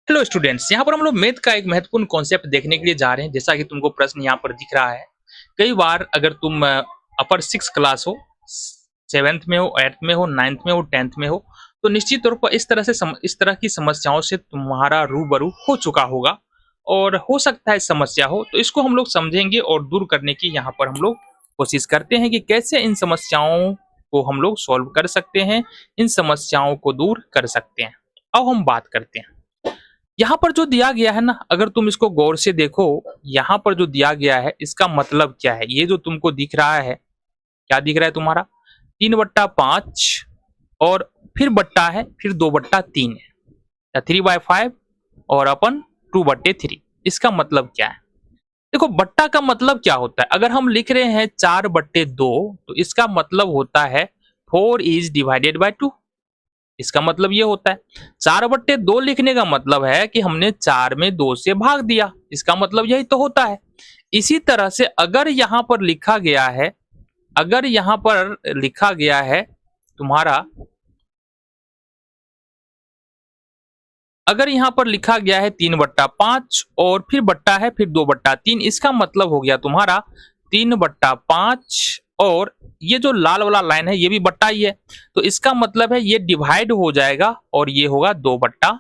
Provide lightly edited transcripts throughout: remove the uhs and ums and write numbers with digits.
Hello students, यहाँ पर हम लोग मैथ का एक महत्वपूर्ण कॉन्सेप्ट देखने के लिए जा रहे हैं। जैसा कि तुमको प्रश्न यहाँ पर दिख रहा है, कई बार अगर तुम अपर 6 क्लास हो, 7th में हो, 8th में हो, 9th में हो, 10th में हो, तो निश्चित तौर पर इस तरह की समस्याओं से तुम्हारा रूबरू हो चुका होगा और हो सकता है समस्या हो। तो इसको हम लोग समझेंगे और दूर करने की यहाँ पर हम लोग कोशिश करते हैं कि कैसे इन समस्याओं को हम लोग सॉल्व कर सकते हैं, इन समस्याओं को दूर कर सकते हैं। अब हम बात करते हैं यहाँ पर जो दिया गया है ना, अगर तुम इसको गौर से देखो, यहाँ पर जो दिया गया है इसका मतलब क्या है। ये जो तुमको दिख रहा है, क्या दिख रहा है तुम्हारा 3/5 और फिर बट्टा है, फिर 2/3 है, या 3/5 और अपन 2/3। इसका मतलब क्या है? देखो, बट्टा का मतलब क्या होता है। अगर हम लिख रहे हैं 4/2 तो इसका मतलब होता है 4 इज डिवाइडेड बाय 2। इसका मतलब ये होता है 4/2 लिखने का मतलब है कि हमने 4 में 2 से भाग दिया। इसका मतलब यही तो होता है। इसी तरह से अगर यहाँ पर लिखा गया है, अगर यहाँ पर लिखा गया है तुम्हारा, अगर यहाँ पर लिखा गया है 3/5 और फिर बट्टा है, फिर 2/3, इसका मतलब हो गया तुम्हारा 3/5 और ये जो लाल वाला लाइन है ये भी बट्टा ही है, तो इसका मतलब है ये डिवाइड हो जाएगा और ये होगा 2/3।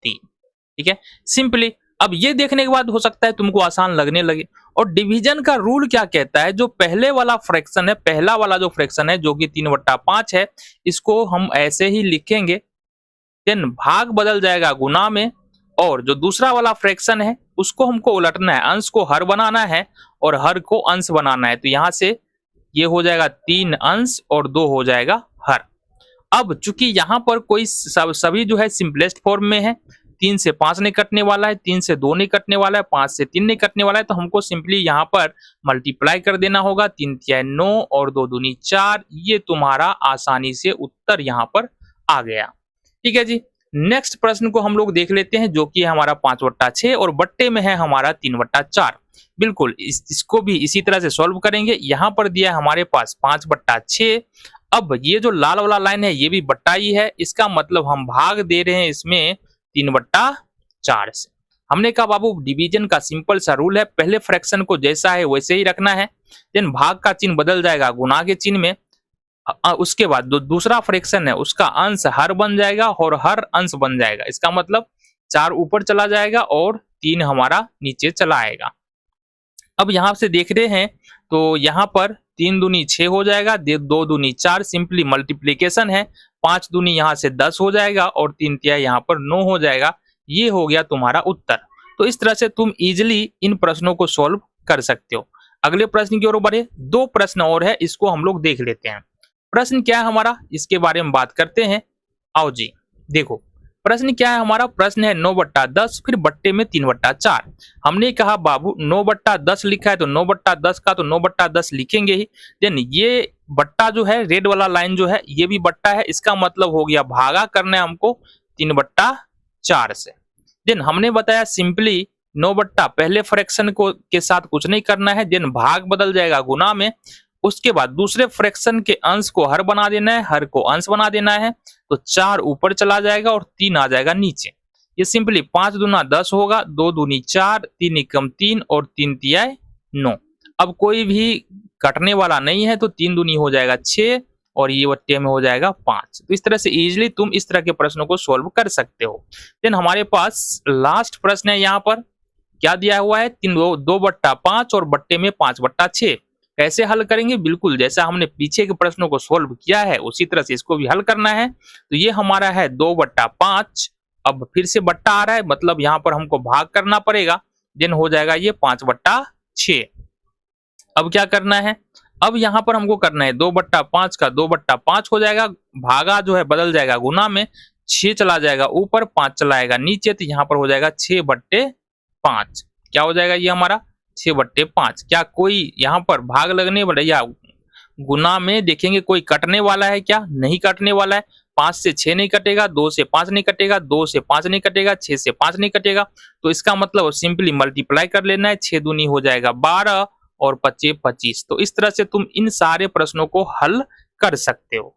ठीक है, सिंपली। अब ये देखने के बाद हो सकता है तुमको आसान लगने लगे। और डिवीजन का रूल क्या कहता है, जो पहले वाला फ्रैक्शन है, पहला वाला जो फ्रैक्शन है जो कि 3/5 है, इसको हम ऐसे ही लिखेंगे, देन भाग बदल जाएगा गुना में, और जो दूसरा वाला फ्रैक्शन है उसको हमको उलटना है, अंश को हर बनाना है और हर को अंश बनाना है। तो यहां से ये हो जाएगा 3 अंश और 2 हो जाएगा हर। अब चूंकि यहाँ पर कोई सभी जो है सिंपलेस्ट फॉर्म में है, 3 से 5 नहीं कटने वाला है, 3 से 2 नहीं कटने वाला है, 5 से 3 नहीं कटने वाला है, तो हमको सिंपली यहाँ पर मल्टीप्लाई कर देना होगा। 3 तिया 9 और 2 दूनी 4। ये तुम्हारा आसानी से उत्तर यहाँ पर आ गया। ठीक है जी, नेक्स्ट प्रश्न को हम लोग देख लेते हैं, जो कि हमारा 5/6 और बट्टे में है हमारा 3/4। बिल्कुल इसको भी इसी तरह से सॉल्व करेंगे। यहाँ पर दिया है हमारे पास 5/6। अब ये जो लाल वाला लाइन है ये भी बट्टा ही है, इसका मतलब हम भाग दे रहे हैं इसमें 3/4 से। हमने कहा बाबू डिवीजन का सिंपल सा रूल है, पहले फ्रैक्शन को जैसा है वैसे ही रखना है, देन भाग का चिन्ह बदल जाएगा गुना के चिन्ह में। उसके बाद जो दूसरा फ्रैक्शन है उसका अंश हर बन जाएगा और हर अंश बन जाएगा। इसका मतलब 4 ऊपर चला जाएगा और 3 हमारा नीचे चला आएगा। अब यहां से देख रहे हैं तो यहाँ पर 3 दूनी 6 हो जाएगा, 2 दूनी 4, सिंपली मल्टीप्लीकेशन है। 5 दूनी यहाँ से 10 हो जाएगा और 3 तिया यहाँ पर 9 हो जाएगा। ये हो गया तुम्हारा उत्तर। तो इस तरह से तुम इजिली इन प्रश्नों को सॉल्व कर सकते हो। अगले प्रश्न की ओर बढ़े, 2 प्रश्न और है, इसको हम लोग देख लेते हैं। प्रश्न क्या है हमारा, इसके बारे में बात करते हैं। आओ जी, देखो प्रश्न क्या है हमारा। प्रश्न है 9/10 फिर बट्टे में 3/4। हमने कहा बाबू 9/10 लिखा है तो 9/10 का तो 9/10 लिखेंगे ही। देन ये बट्टा जो है, रेड वाला लाइन जो है, ये भी बट्टा है, इसका मतलब हो गया भागा करना है हमको 3/4 से। देन हमने बताया सिंपली 9 पहले फ्रैक्शन को के साथ कुछ नहीं करना है, देन भाग बदल जाएगा गुना में। उसके बाद दूसरे फ्रैक्शन के अंश को हर बना देना है, हर को अंश बना देना है, तो 4 ऊपर चला जाएगा और 3 आ जाएगा नीचे। ये सिंपली 5 दूना 10 होगा, 2 दूनी 4, 3 एकम 3 और 3 तिया 9। अब कोई भी कटने वाला नहीं है तो 3 दूनी हो जाएगा 6 और ये बट्टे में हो जाएगा 5। तो इस तरह से इजिली तुम इस तरह के प्रश्नों को सोल्व कर सकते हो। देन हमारे पास लास्ट प्रश्न है, यहाँ पर क्या दिया हुआ है 2/5 और बट्टे में 5/6। कैसे हल करेंगे, बिल्कुल जैसा हमने पीछे के प्रश्नों को सोल्व किया है उसी तरह से इसको भी हल करना है। तो ये हमारा है 2/5। अब फिर से बट्टा आ रहा है, मतलब यहाँ पर हमको भाग करना पड़ेगा, देन हो जाएगा ये 5/6। अब क्या करना है, अब यहाँ पर हमको करना है 2/5 का 2/5 हो जाएगा, भागा जो है बदल जाएगा गुना में, 6 चला जाएगा ऊपर, 5 चला आएगा नीचे, तो यहाँ पर हो जाएगा 6/5। क्या हो जाएगा ये हमारा 6/5। क्या कोई यहाँ पर भाग लगने वाला या गुना में देखेंगे कोई कटने वाला है क्या, नहीं कटने वाला है। 5 से 6 नहीं कटेगा, 2 से 5 नहीं कटेगा, 2 से 5 नहीं कटेगा, 6 से 5 नहीं कटेगा। तो इसका मतलब सिंपली मल्टीप्लाई कर लेना है, 6 दूनी हो जाएगा 12 और 5 25। तो इस तरह से तुम इन सारे प्रश्नों को हल कर सकते हो।